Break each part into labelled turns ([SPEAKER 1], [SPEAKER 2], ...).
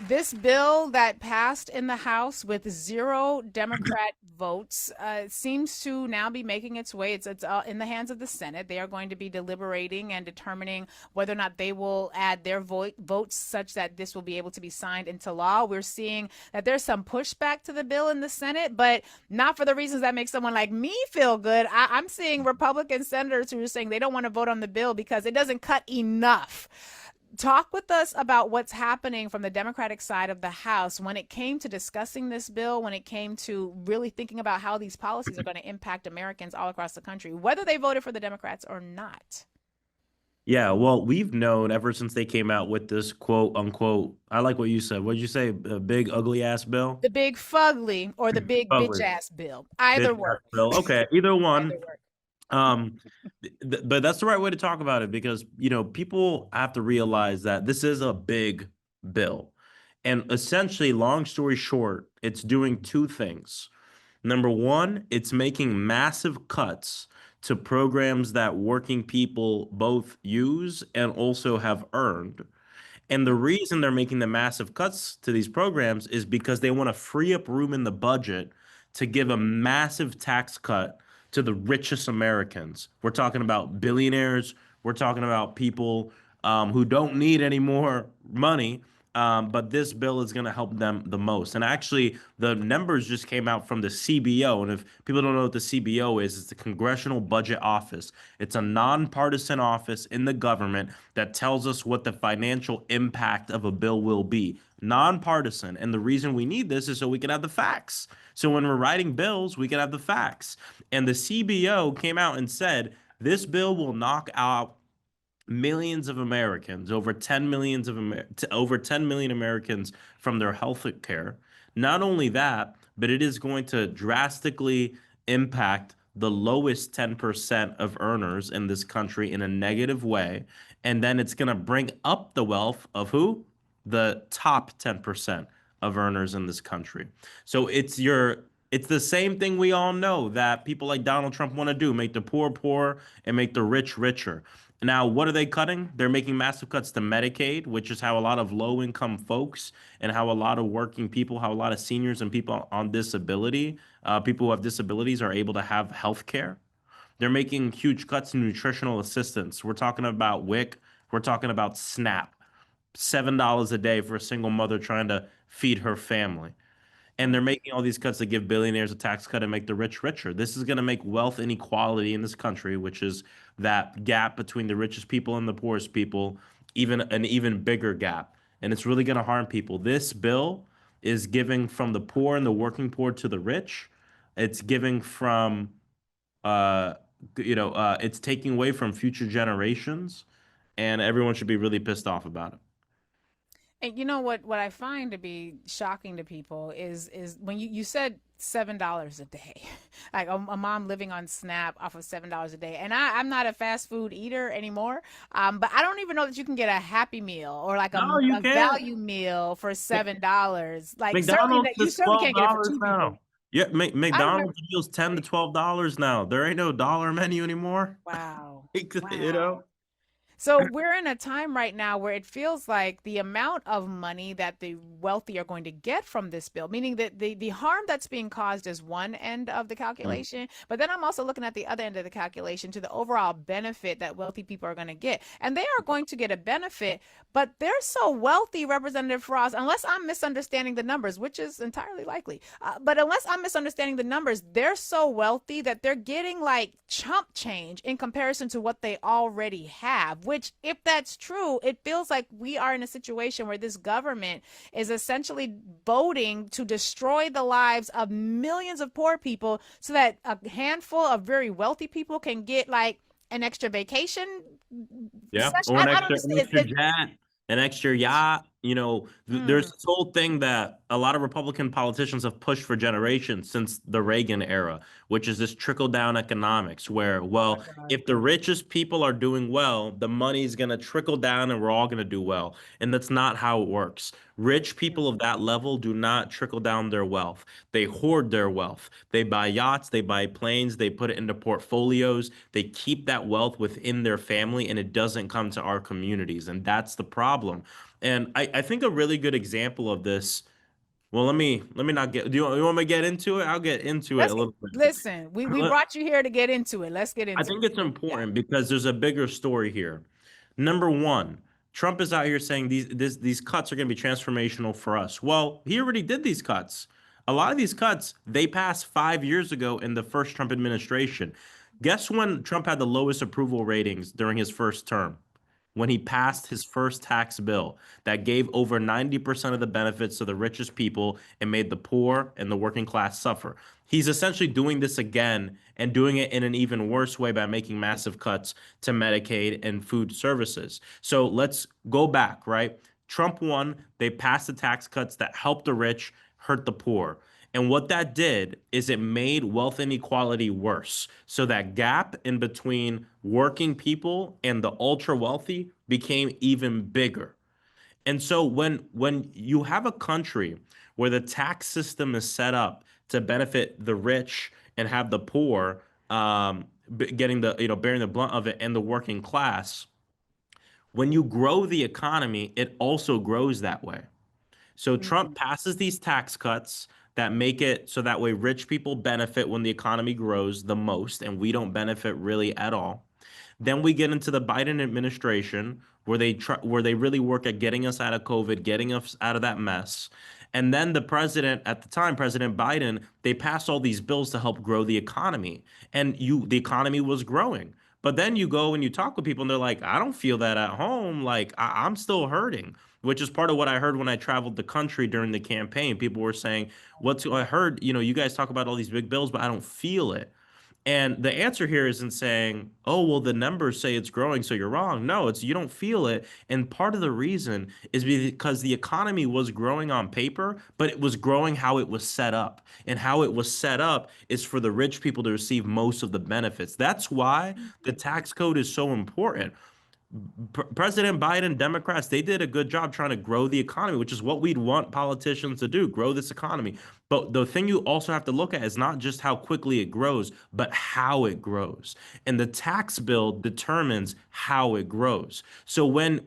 [SPEAKER 1] This bill that passed in the House with zero Democrat votes seems to now be making its way. It's in the hands of the Senate. They are going to be deliberating and determining whether or not they will add their votes such that this will be able to be signed into law. We're seeing that there's some pushback to the bill in the Senate, but not for the reasons that make someone like me feel good. I'm seeing Republican senators who are saying they don't want to vote on the bill because it doesn't cut enough. Talk with us about what's happening from the Democratic side of the House when it came to discussing this bill, when it came to really thinking about how these policies are going to impact Americans all across the country, whether they voted for the Democrats or not.
[SPEAKER 2] Yeah, well, we've known ever since they came out with this quote unquote. I like what you said. What did you say? A big ugly ass bill?
[SPEAKER 1] The big fugly or the big bitch
[SPEAKER 2] Ugly
[SPEAKER 1] ass bill.
[SPEAKER 2] bitch
[SPEAKER 1] Either
[SPEAKER 2] ass
[SPEAKER 1] work.
[SPEAKER 2] bill. Okay, either
[SPEAKER 1] Either
[SPEAKER 2] one.
[SPEAKER 1] work.
[SPEAKER 2] But that's the right way to talk about it because people have to realize that this is a big bill, and essentially, long story short, it's doing two things. Number one, it's making massive cuts to programs that working people both use and also have earned. And the reason they're making the massive cuts to these programs is because they want to free up room in the budget to give a massive tax cut to the richest Americans. We're talking about billionaires. We're talking about people who don't need any more money. But this bill is going to help them the most. And actually, the numbers just came out from the CBO. And if people don't know what the CBO is, it's the Congressional Budget Office. It's a nonpartisan office in the government that tells us what the financial impact of a bill will be. Nonpartisan. And the reason we need this is so we can have the facts. So when we're writing bills, we can have the facts. And the CBO came out and said this bill will knock out millions of Americans, over 10 million Americans from their health care. Not only that, but it is going to drastically impact the lowest 10% of earners in this country in a negative way. And then it's going to bring up the wealth of who? The top 10% of earners in this country. So it's the same thing we all know that people like Donald Trump want to do, make the poor poor and make the rich richer. Now, what are they cutting? They're making massive cuts to Medicaid, which is how a lot of low income folks and how a lot of working people, how a lot of seniors and people on disability, people who have disabilities are able to have health care. They're making huge cuts in nutritional assistance. We're talking about WIC. We're talking about SNAP. $7 a day for a single mother trying to feed her family. And they're making all these cuts to give billionaires a tax cut and make the rich richer. This is going to make wealth inequality in this country, which is that gap between the richest people and the poorest people, even an even bigger gap. And it's really going to harm people. This bill is giving from the poor and the working poor to the rich. It's giving from, uh, it's taking away from future generations, and everyone should be really pissed off about it.
[SPEAKER 1] And you know what I find to be shocking to people is when you said $7 a day, like a mom living on SNAP off of $7 a day. And I'm not a fast food eater anymore, but I don't even know that you can get a Happy Meal or like
[SPEAKER 2] No, you
[SPEAKER 1] a
[SPEAKER 2] can't.
[SPEAKER 1] value meal for $7. Like certainly
[SPEAKER 2] McDonald's
[SPEAKER 1] that you
[SPEAKER 2] is
[SPEAKER 1] certainly can't get it for
[SPEAKER 2] $12
[SPEAKER 1] two
[SPEAKER 2] now.
[SPEAKER 1] people.
[SPEAKER 2] Yeah,
[SPEAKER 1] I remember.
[SPEAKER 2] McDonald's deals $10 to $12 now. There ain't no dollar menu anymore.
[SPEAKER 1] Wow.
[SPEAKER 2] You know?
[SPEAKER 1] Wow. So we're in a time right now where it feels like the amount of money that the wealthy are going to get from this bill, meaning that the harm that's being caused is one end of the
[SPEAKER 2] Mm.
[SPEAKER 1] calculation, but then I'm also looking at the other end of the calculation to the overall benefit that wealthy people are going to get. And they are going to get a benefit, but they're so wealthy, Representative Frost, unless I'm misunderstanding the numbers, which is entirely likely. But unless I'm misunderstanding the numbers, they're so wealthy that they're getting like chump change in comparison to what they already have, which, if that's true, it feels like we are in a situation where this government is essentially voting to destroy the lives of millions of poor people so that a handful of very wealthy people can get like an extra vacation
[SPEAKER 2] Yeah,
[SPEAKER 1] session.
[SPEAKER 2] or
[SPEAKER 1] I don't
[SPEAKER 2] an
[SPEAKER 1] understand.
[SPEAKER 2] extra jet, an extra yacht. There's
[SPEAKER 1] Mm,
[SPEAKER 2] this whole thing that a lot of Republican politicians have pushed for generations since the Reagan era, which is this trickle-down economics, where,
[SPEAKER 1] my
[SPEAKER 2] well,
[SPEAKER 1] God.
[SPEAKER 2] if the richest people are doing well, the money's gonna trickle down and we're all gonna do well. And that's not how it works. Rich people of that level do not trickle down their wealth. They hoard their wealth. They buy yachts, they buy planes, they put it into portfolios. They keep that wealth within their family and it doesn't come to our communities. And that's the problem. And I think a really good example of this. Well, let me not get. You want me to get into it? I'll get into it
[SPEAKER 1] Let's
[SPEAKER 2] a
[SPEAKER 1] get,
[SPEAKER 2] little bit.
[SPEAKER 1] listen. We brought you here to get into it. Let's get
[SPEAKER 2] I
[SPEAKER 1] into
[SPEAKER 2] think
[SPEAKER 1] it.
[SPEAKER 2] it's
[SPEAKER 1] Yeah.
[SPEAKER 2] important because there's a bigger story here. Number one, Trump is out here saying these cuts are going to be transformational for us. Well, he already did these cuts. A lot of these cuts they passed 5 years ago in the first Trump administration. Guess when Trump had the lowest approval ratings during his first term? When he passed his first tax bill that gave over 90% of the benefits to the richest people and made the poor and the working class suffer. He's essentially doing this again and doing it in an even worse way by making massive cuts to Medicaid and food services. So let's go back, right? Trump won. They passed the tax cuts that helped the rich, hurt the poor. And what that did is it made wealth inequality worse. So that gap in between working people and the ultra wealthy became even bigger. And so when you have a country where the tax system is set up to benefit the rich and have the poor getting the bearing the blunt of it and the working class, when you grow the economy, it also grows that way. So Trump
[SPEAKER 1] Mm.
[SPEAKER 2] passes these tax cuts that make it so that way rich people benefit when the economy grows the most, and we don't benefit really at all. Then we get into the Biden administration where they really work at getting us out of COVID, getting us out of that mess. And then the president at the time, President Biden, they passed all these bills to help grow the economy. And the economy was growing. But then you go and you talk with people and they're like, I don't feel that at home. Like I'm still hurting, which is part of what I heard when I traveled the country during the campaign. People were saying, what's I heard, you guys talk about all these big bills, but I don't feel it. And the answer here isn't saying, oh, well, the numbers say it's growing, so you're wrong. No, it's you don't feel it. And part of the reason is because the economy was growing on paper, but it was growing how it was set up. And how it was set up is for the rich people to receive most of the benefits. That's why the tax code is so important. President Biden, Democrats, they did a good job trying to grow the economy, which is what we'd want politicians to do, grow this economy. But the thing you also have to look at is not just how quickly it grows, but how it grows. And the tax bill determines how it grows. So when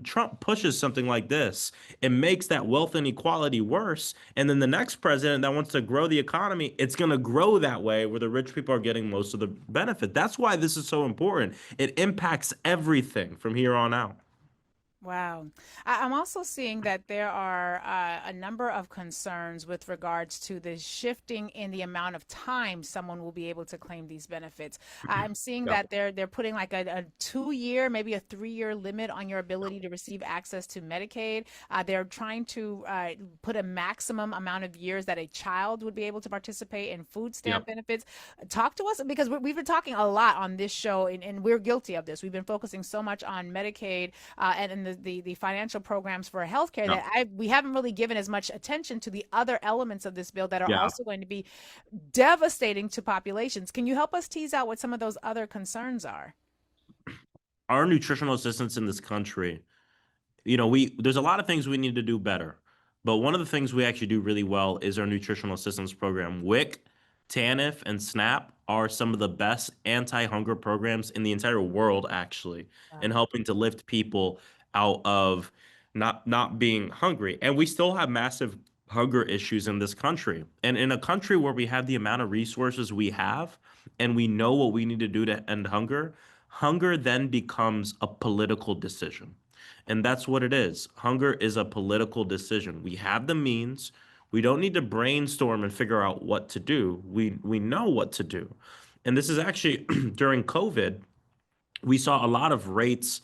[SPEAKER 2] Trump pushes something like this, it makes that wealth inequality worse. And then the next president that wants to grow the economy, it's going to grow that way where the rich people are getting most of the benefit. That's why this is so important. It impacts everything from here on out.
[SPEAKER 1] Wow. I'm also seeing that there are a number of concerns with regards to the shifting in the amount of time someone will be able to claim these benefits. I'm seeing
[SPEAKER 2] Yeah.
[SPEAKER 1] that they're putting like a 2 year, maybe a 3 year limit on your ability to receive access to Medicaid. They're trying to put a maximum amount of years that a child would be able to participate in food
[SPEAKER 2] Yep.
[SPEAKER 1] stamp benefits. Talk to us because we've been talking a lot on this show, and we're guilty of this. We've been focusing so much on Medicaid and the financial programs for healthcare
[SPEAKER 2] Yep.
[SPEAKER 1] that we haven't really given as much attention to the other elements of this bill that are
[SPEAKER 2] Yeah.
[SPEAKER 1] also going to be devastating to populations. Can you help us tease out what some of those other concerns are?
[SPEAKER 2] Our nutritional assistants in this country, we there's a lot of things we need to do better. But one of the things we actually do really well is our nutritional assistance program. WIC, TANF, and SNAP are some of the best anti-hunger programs in the entire world, actually, in
[SPEAKER 1] Wow.
[SPEAKER 2] helping to lift people out of not being hungry. And we still have massive hunger issues in this country. And in a country where we have the amount of resources we have, and we know what we need to do to end hunger, hunger then becomes a political decision. And that's what it is. Hunger is a political decision. We have the means. We don't need to brainstorm and figure out what to do. We know what to do. And this is actually during COVID, we saw a lot of rates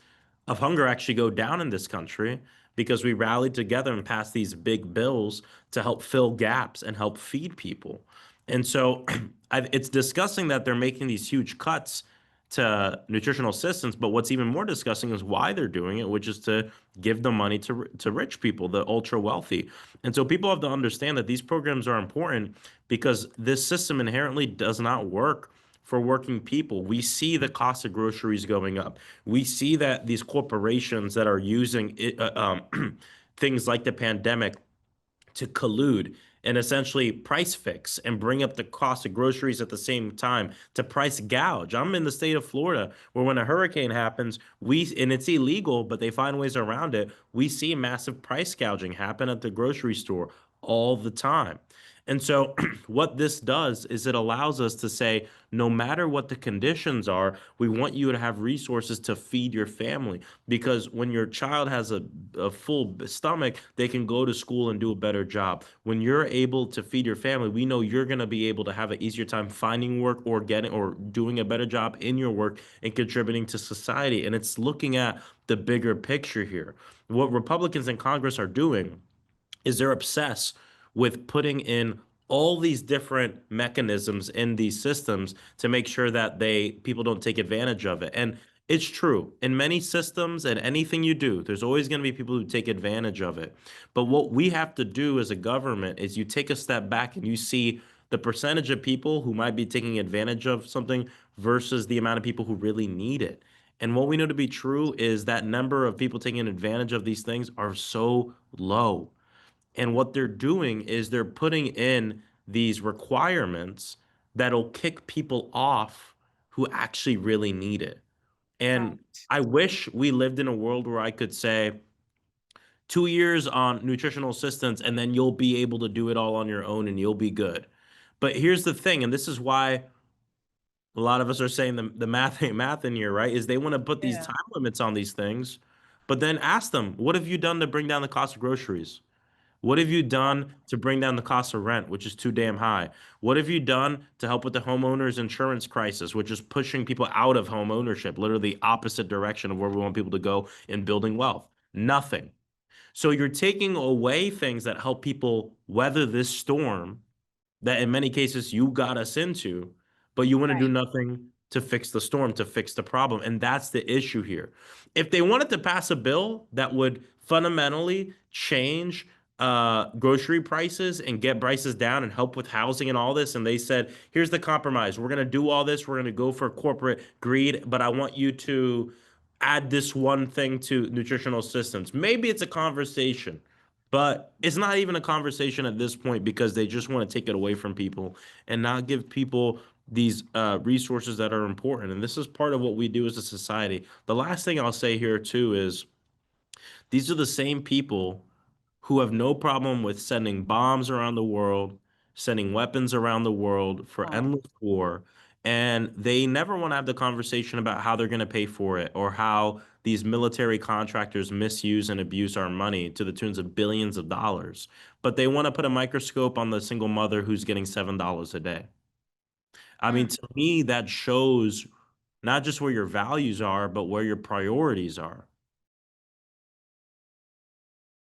[SPEAKER 2] of hunger actually go down in this country because we rallied together and passed these big bills to help fill gaps and help feed people. And so it's disgusting that they're making these huge cuts to nutritional assistance, but what's even more disgusting is why they're doing it, which is to give the money to rich people, the ultra wealthy. And so people have to understand that these programs are important because this system inherently does not work for working people. We see the cost of groceries going up. We see that these corporations that are using things like the pandemic to collude and essentially price fix and bring up the cost of groceries at the same time to price gouge. I'm in the state of Florida where when a hurricane happens, and it's illegal, but they find ways around it. We see massive price gouging happen at the grocery store all the time. And so, what this does is it allows us to say, no matter what the conditions are, we want you to have resources to feed your family. Because when your child has a full stomach, they can go to school and do a better job. When you're able to feed your family, we know you're going to be able to have an easier time finding work or getting or doing a better job in your work and contributing to society. And it's looking at the bigger picture here. What Republicans in Congress are doing is they're obsessed with putting in all these different mechanisms in these systems to make sure that people don't take advantage of it. And it's true in many systems and anything you do, there's always going to be people who take advantage of it. But what we have to do as a government is you take a step back and you see the percentage of people who might be taking advantage of something versus the amount of people who really need it. And what we know to be true is that number of people taking advantage of these things are so low. And what they're doing is they're putting in these requirements that'll kick people off who actually really need it. And
[SPEAKER 1] Right.
[SPEAKER 2] I wish we lived in a world where I could say 2 years on nutritional assistance and then you'll be able to do it all on your own and you'll be good. But here's the thing, and this is why a lot of us are saying the math ain't math in here, right? Is they want to put these
[SPEAKER 1] Yeah.
[SPEAKER 2] time limits on these things, but then ask them, what have you done to bring down the cost of groceries? What have you done to bring down the cost of rent, which is too damn high? What have you done to help with the homeowners insurance crisis, which is pushing people out of home ownership, literally the opposite direction of where we want people to go in building wealth? Nothing. So you're taking away things that help people weather this storm that in many cases you got us into, but you want to do
[SPEAKER 1] Right.
[SPEAKER 2] nothing to fix the storm, to fix the problem. And that's the issue here. If they wanted to pass a bill that would fundamentally change grocery prices and get prices down and help with housing and all this, and they said, here's the compromise. We're going to do all this. We're going to go for corporate greed, but I want you to add this one thing to nutritional assistance. Maybe it's a conversation. But it's not even a conversation at this point because they just want to take it away from people and not give people these resources that are important. And this is part of what we do as a society. The last thing I'll say here, too, is these are the same people who have no problem with sending bombs around the world, sending weapons around the world for
[SPEAKER 1] Oh,
[SPEAKER 2] endless war, and they never want to have the conversation about how they're going to pay for it or how these military contractors misuse and abuse our money to the tunes of billions of dollars. But they want to put a microscope on the single mother who's getting $7 a day. I mean,
[SPEAKER 1] mm,
[SPEAKER 2] to me, that shows not just where your values are, but where your priorities are.